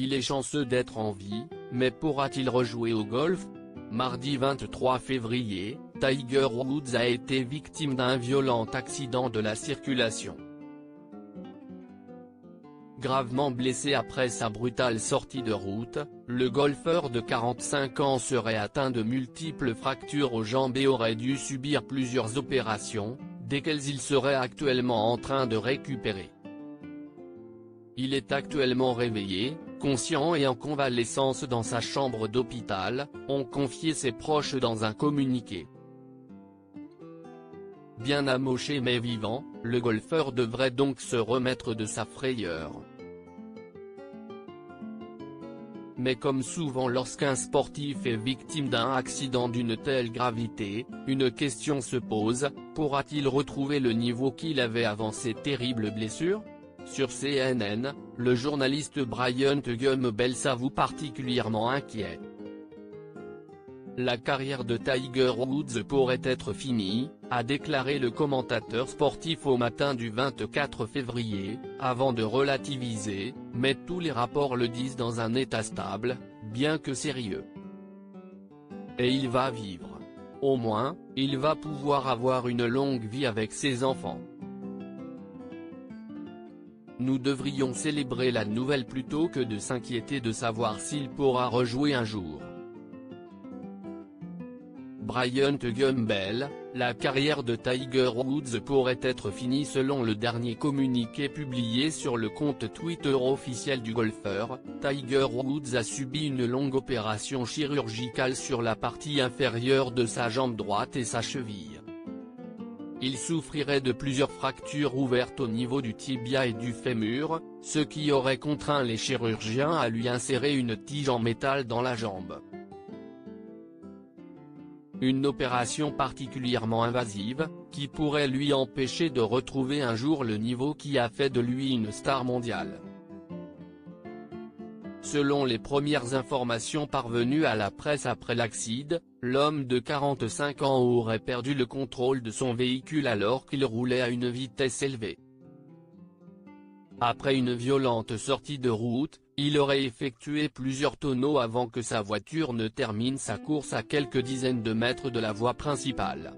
Il est chanceux d'être en vie, mais pourra-t-il rejouer au golf ? Mardi 23 février, Tiger Woods a été victime d'un violent accident de la circulation. Gravement blessé après sa brutale sortie de route, le golfeur de 45 ans serait atteint de multiples fractures aux jambes et aurait dû subir plusieurs opérations, desquelles il serait actuellement en train de récupérer. Il est actuellement réveillé, conscient et en convalescence dans sa chambre d'hôpital, ont confié ses proches dans un communiqué. Bien amoché mais vivant, le golfeur devrait donc se remettre de sa frayeur. Mais comme souvent lorsqu'un sportif est victime d'un accident d'une telle gravité, une question se pose, pourra-t-il retrouver le niveau qu'il avait avant ces terribles blessures ? Sur CNN, le journaliste Bryant Gumbel s'avoue particulièrement inquiet. La carrière de Tiger Woods pourrait être finie, a déclaré le commentateur sportif au matin du 24 février, avant de relativiser, mais tous les rapports le disent dans un état stable, bien que sérieux. Et il va vivre. Au moins, il va pouvoir avoir une longue vie avec ses enfants. Nous devrions célébrer la nouvelle plutôt que de s'inquiéter de savoir s'il pourra rejouer un jour. Bryant Gumbel, la carrière de Tiger Woods pourrait être finie selon le dernier communiqué publié sur le compte Twitter officiel du golfeur. Tiger Woods a subi une longue opération chirurgicale sur la partie inférieure de sa jambe droite et sa cheville. Il souffrirait de plusieurs fractures ouvertes au niveau du tibia et du fémur, ce qui aurait contraint les chirurgiens à lui insérer une tige en métal dans la jambe. Une opération particulièrement invasive, qui pourrait lui empêcher de retrouver un jour le niveau qui a fait de lui une star mondiale. Selon les premières informations parvenues à la presse après l'accident, l'homme de 45 ans aurait perdu le contrôle de son véhicule alors qu'il roulait à une vitesse élevée. Après une violente sortie de route, il aurait effectué plusieurs tonneaux avant que sa voiture ne termine sa course à quelques dizaines de mètres de la voie principale.